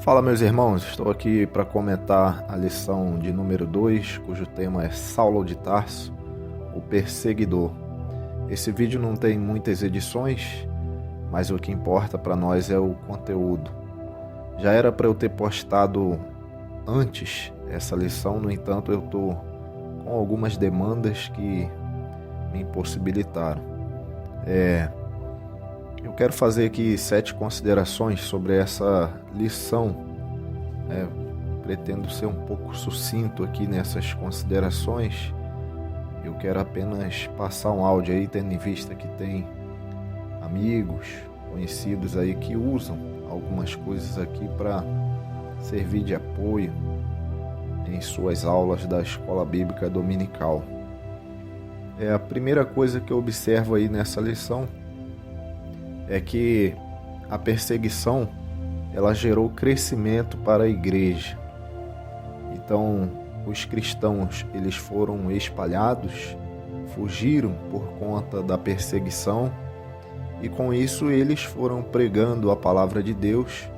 Fala, meus irmãos, estou aqui para comentar a lição de número 2, cujo tema é Saulo de Tarso, o perseguidor. Esse vídeo não tem muitas edições, mas o que importa para nós é o conteúdo. Já era para eu ter postado antes essa lição, no entanto eu estou com algumas demandas que me impossibilitaram. Eu quero fazer aqui 7 considerações sobre essa lição. Pretendo ser um pouco sucinto aqui nessas considerações. Eu quero apenas passar um áudio aí, tendo em vista que tem amigos, conhecidos aí que usam algumas coisas aqui para servir de apoio em suas aulas da Escola Bíblica Dominical. A primeira coisa que eu observo aí nessa lição é que a perseguição ela gerou crescimento para a igreja. Então, os cristãos eles foram espalhados, fugiram por conta da perseguição e com isso eles foram pregando a palavra de Deus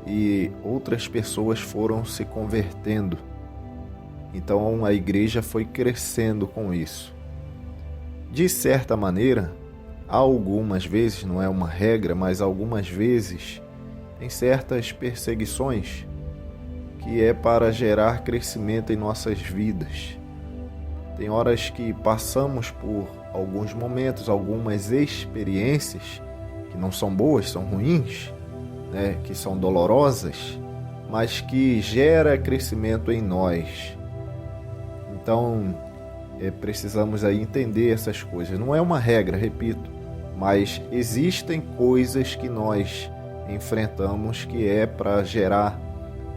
e outras pessoas foram se convertendo. Então, a igreja foi crescendo com isso. De certa maneira, algumas vezes, não é uma regra, mas algumas vezes, tem certas perseguições que é para gerar crescimento em nossas vidas. Tem horas que passamos por alguns momentos, algumas experiências que não são boas, são ruins, que são dolorosas, mas que gera crescimento em nós. Então, precisamos aí entender essas coisas. Não é uma regra, repito, mas existem coisas que nós enfrentamos que é para gerar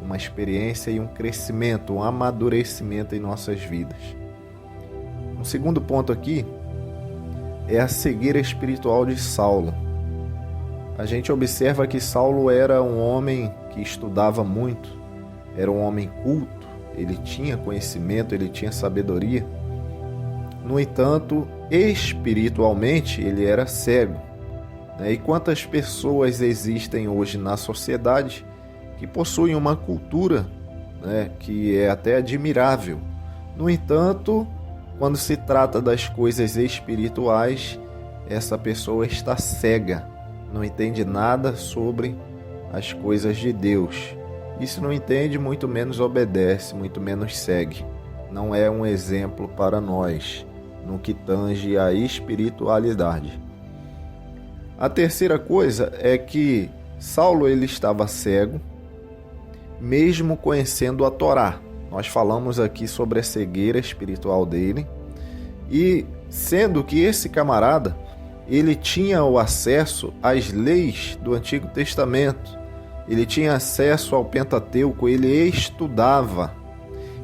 uma experiência e um crescimento, um amadurecimento em nossas vidas. Um segundo ponto aqui é a cegueira espiritual de Saulo. A gente observa que Saulo era um homem que estudava muito, era um homem culto, ele tinha conhecimento, ele tinha sabedoria. No entanto, espiritualmente ele era cego. E quantas pessoas existem hoje na sociedade que possuem uma cultura, que é até admirável. No entanto, quando se trata das coisas espirituais, essa pessoa está cega, não entende nada sobre as coisas de Deus. E se não entende, muito menos obedece, muito menos segue. Não é um exemplo para nós no que tange à espiritualidade. A terceira coisa é que Saulo ele estava cego, mesmo conhecendo a Torá. Nós falamos aqui sobre a cegueira espiritual dele, e sendo que esse camarada ele tinha o acesso às leis do Antigo Testamento, ele tinha acesso ao Pentateuco, ele estudava.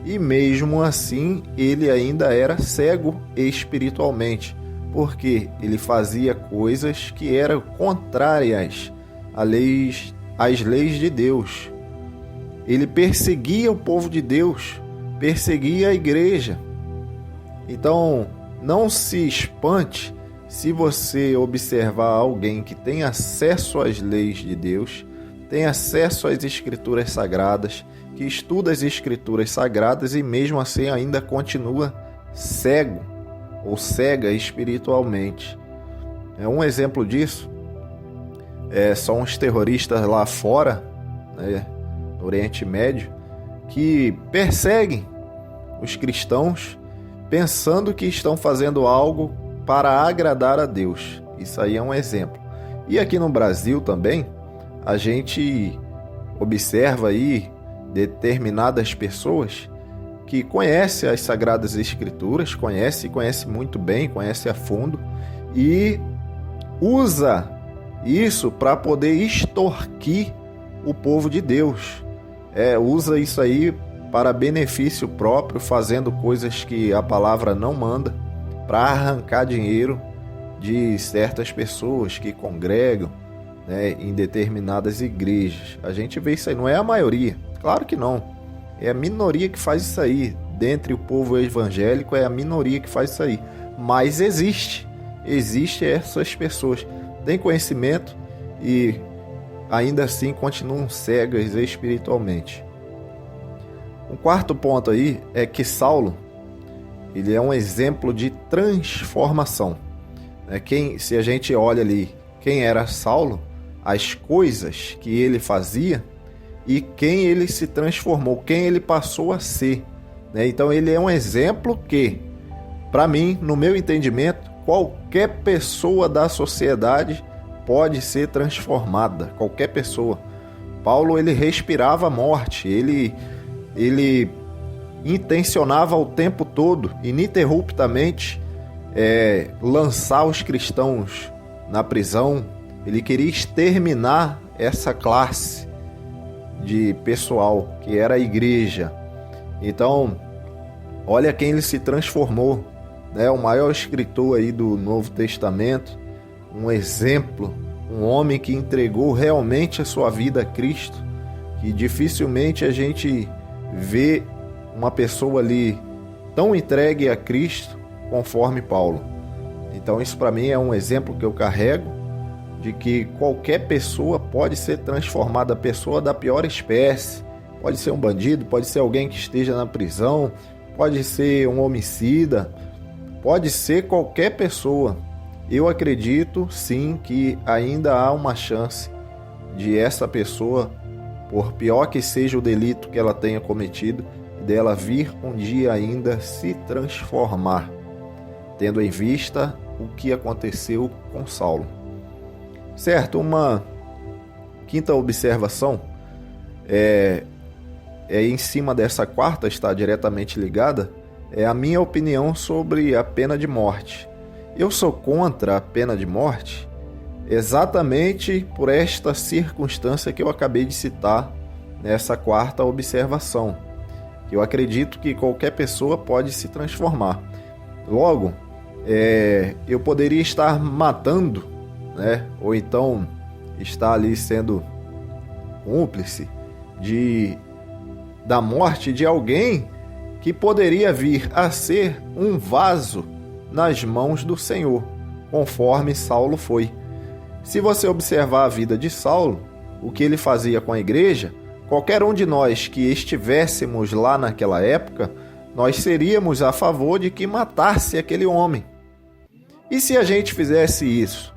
E mesmo assim, ele ainda era cego espiritualmente, porque ele fazia coisas que eram contrárias às leis de Deus. Ele perseguia o povo de Deus, perseguia a igreja. Então, não se espante se você observar alguém que tem acesso às leis de Deus, tem acesso às escrituras sagradas, que estuda as escrituras sagradas e mesmo assim ainda continua cego ou cega espiritualmente. Um exemplo disso são os terroristas lá fora, no Oriente Médio, que perseguem os cristãos pensando que estão fazendo algo para agradar a Deus. Isso aí é um exemplo. E aqui no Brasil também, a gente observa aí determinadas pessoas que conhecem as Sagradas Escrituras, conhece muito bem, conhece a fundo e usa isso para poder extorquir o povo de Deus. Usa isso aí para benefício próprio, fazendo coisas que a palavra não manda, para arrancar dinheiro de certas pessoas que congregam, em determinadas igrejas. A gente vê isso aí, não é a maioria, claro que não, é a minoria que faz isso aí. Dentre o povo evangélico é a minoria que faz isso aí, mas existe essas pessoas, têm conhecimento e ainda assim continuam cegas espiritualmente. Um quarto ponto aí é que Saulo, ele é um exemplo de transformação. Se a gente olha ali quem era Saulo, as coisas que ele fazia e quem ele se transformou, quem ele passou a ser. Então ele é um exemplo que, para mim, no meu entendimento, qualquer pessoa da sociedade pode ser transformada, qualquer pessoa. Paulo, ele respirava a morte, ele intencionava o tempo todo, ininterruptamente, lançar os cristãos na prisão. Ele queria exterminar essa classe de pessoal, que era a igreja. Então, olha quem ele se transformou, o maior escritor aí do Novo Testamento, um exemplo, um homem que entregou realmente a sua vida a Cristo, que dificilmente a gente vê uma pessoa ali tão entregue a Cristo conforme Paulo. Então isso para mim é um exemplo que eu carrego de que qualquer pessoa pode ser transformada, pessoa da pior espécie, pode ser um bandido, pode ser alguém que esteja na prisão, pode ser um homicida, pode ser qualquer pessoa. Eu acredito sim que ainda há uma chance de essa pessoa, por pior que seja o delito que ela tenha cometido, dela vir um dia ainda se transformar, tendo em vista o que aconteceu com Saulo. Certo, uma quinta observação é em cima dessa quarta, está diretamente ligada, é a minha opinião sobre a pena de morte. Eu sou contra a pena de morte exatamente por esta circunstância que eu acabei de citar nessa quarta observação. Eu acredito que qualquer pessoa pode se transformar. Logo, eu poderia estar matando, ou então estar ali sendo cúmplice da morte de alguém que poderia vir a ser um vaso nas mãos do Senhor, conforme Saulo foi. Se você observar a vida de Saulo, o que ele fazia com a igreja, qualquer um de nós que estivéssemos lá naquela época, nós seríamos a favor de que matasse aquele homem. E se a gente fizesse isso?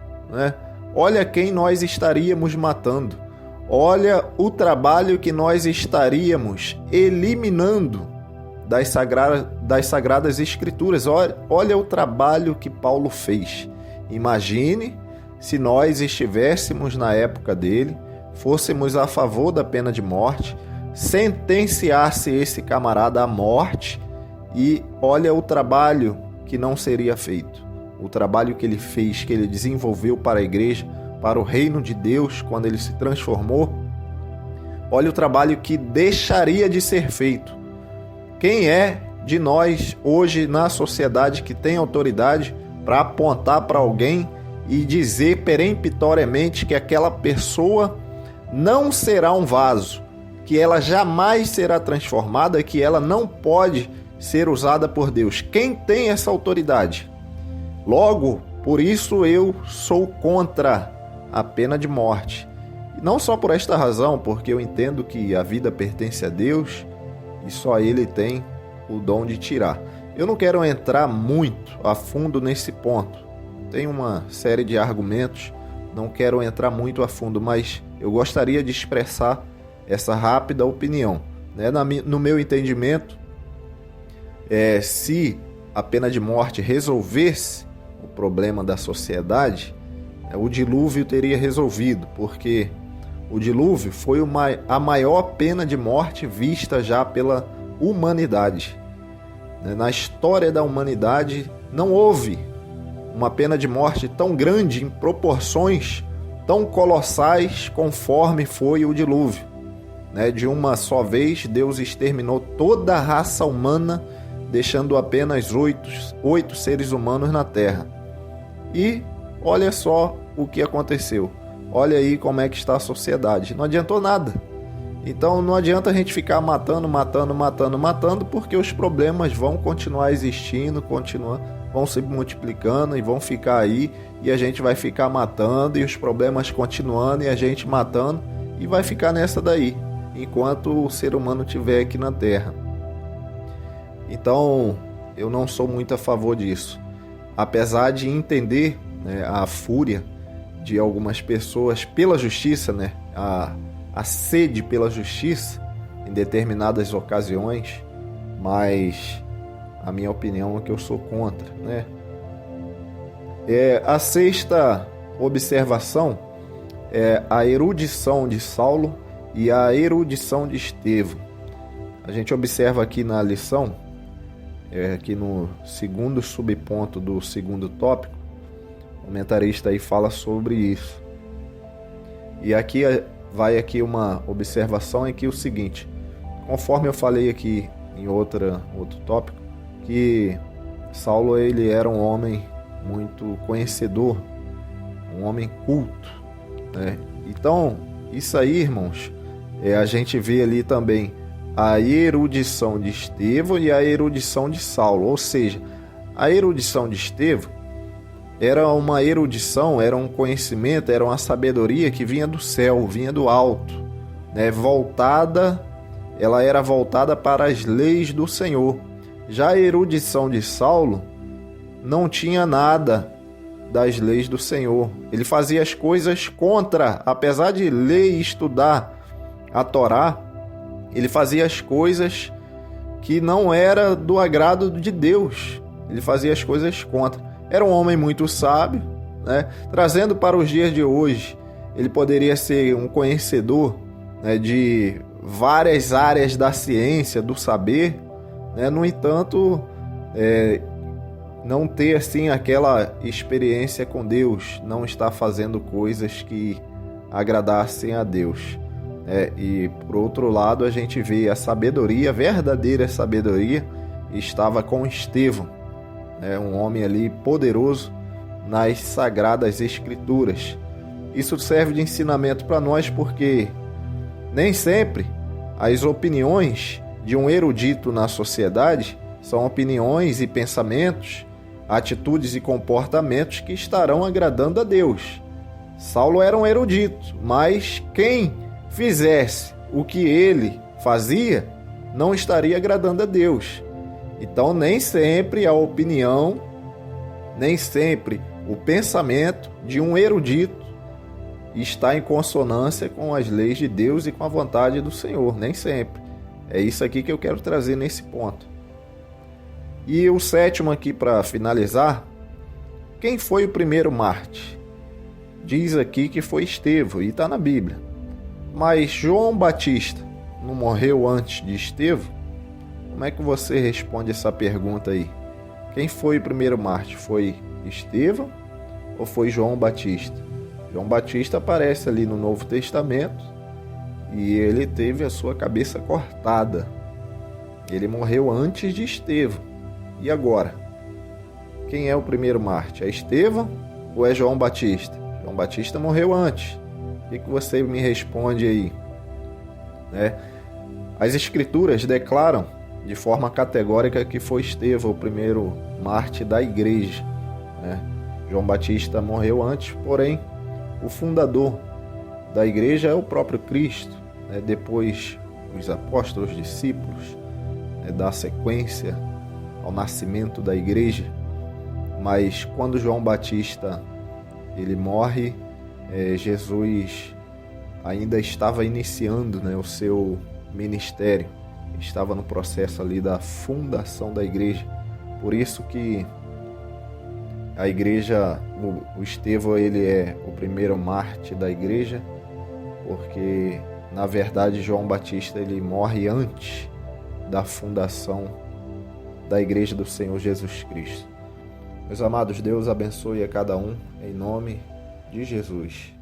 Olha quem nós estaríamos matando. Olha o trabalho que nós estaríamos eliminando das Sagradas Escrituras. Olha o trabalho que Paulo fez. Imagine se nós estivéssemos na época dele, fôssemos a favor da pena de morte, sentenciasse esse camarada à morte, e olha o trabalho que não seria feito. O trabalho que ele fez, que ele desenvolveu para a igreja, para o reino de Deus, quando ele se transformou. Olha o trabalho que deixaria de ser feito. Quem é de nós hoje na sociedade que tem autoridade para apontar para alguém e dizer peremptoriamente que aquela pessoa não será um vaso, que ela jamais será transformada, que ela não pode ser usada por Deus? Quem tem essa autoridade? Logo, por isso eu sou contra a pena de morte. E não só por esta razão, porque eu entendo que a vida pertence a Deus e só Ele tem o dom de tirar. Eu não quero entrar muito a fundo nesse ponto. Tem uma série de argumentos, não quero entrar muito a fundo, mas eu gostaria de expressar essa rápida opinião. No meu entendimento, se a pena de morte resolvesse o problema da sociedade, o dilúvio teria resolvido, porque o dilúvio foi a maior pena de morte vista já pela humanidade. Na história da humanidade não houve uma pena de morte tão grande, em proporções tão colossais conforme foi o dilúvio. De uma só vez, Deus exterminou toda a raça humana, deixando apenas 8 seres humanos na Terra. E olha só o que aconteceu. Olha aí como é que está a sociedade. Não adiantou nada. Então não adianta a gente ficar matando, porque os problemas vão continuar existindo, vão se multiplicando e vão ficar aí, e a gente vai ficar matando, e os problemas continuando, e a gente matando, e vai ficar nessa daí, enquanto o ser humano estiver aqui na Terra. Então, eu não sou muito a favor disso. Apesar de entender, né, a fúria de algumas pessoas pela justiça, né, a sede pela justiça em determinadas ocasiões, mas a minha opinião é que eu sou contra, né? A sexta observação é a erudição de Saulo e a erudição de Estevão. A gente observa aqui na lição, aqui no segundo subponto do segundo tópico, o comentarista aí fala sobre isso. E aqui vai aqui uma observação é que o seguinte, conforme eu falei aqui em outro tópico, que Saulo ele era um homem muito conhecedor, um homem culto, né? Então, isso aí, irmãos, a gente vê ali também a erudição de Estevão e a erudição de Saulo. Ou seja, a erudição de Estevão era uma erudição, era um conhecimento, era uma sabedoria que vinha do céu, vinha do alto, né? Ela era voltada para as leis do Senhor. Já a erudição de Saulo não tinha nada das leis do Senhor. Ele fazia as coisas contra, apesar de ler e estudar a Torá, ele fazia as coisas que não era do agrado de Deus. Ele fazia as coisas contra. Era um homem muito sábio, né? Trazendo para os dias de hoje, ele poderia ser um conhecedor, né, de várias áreas da ciência, do saber, né? No entanto, não ter assim aquela experiência com Deus, não estar fazendo coisas que agradassem a Deus. E por outro lado, a gente vê a sabedoria, a verdadeira sabedoria, estava com Estevão, um homem ali poderoso nas sagradas escrituras. Isso serve de ensinamento para nós, porque nem sempre as opiniões de um erudito na sociedade são opiniões e pensamentos, atitudes e comportamentos que estarão agradando a Deus. Saulo era um erudito, mas quem fizesse o que ele fazia não estaria agradando a Deus. Então, nem sempre a opinião, nem sempre o pensamento de um erudito está em consonância com as leis de Deus e com a vontade do Senhor. Nem sempre. É isso aqui que eu quero trazer nesse ponto. E o sétimo aqui para finalizar, quem foi o primeiro mártir? Diz aqui que foi Estevão, e está na Bíblia. Mas João Batista não morreu antes de Estevão? Como é que você responde essa pergunta aí? Quem foi o primeiro mártir? Foi Estevão ou foi João Batista? João Batista aparece ali no Novo Testamento e ele teve a sua cabeça cortada. Ele morreu antes de Estevão. E agora? Quem é o primeiro mártir? É Estevão ou é João Batista? João Batista morreu antes. O que você me responde aí? As Escrituras declaram de forma categórica que foi Estevão o primeiro mártir da igreja. João Batista morreu antes, porém, o fundador da igreja é o próprio Cristo. Depois, os apóstolos, os discípulos, dá sequência ao nascimento da igreja. Mas quando João Batista ele morre, Jesus ainda estava iniciando, o seu ministério, estava no processo ali da fundação da igreja. Por isso que a igreja, o Estevão, ele é o primeiro mártir da igreja, porque na verdade João Batista ele morre antes da fundação da igreja do Senhor Jesus Cristo. Meus amados, Deus abençoe a cada um em nome de Jesus.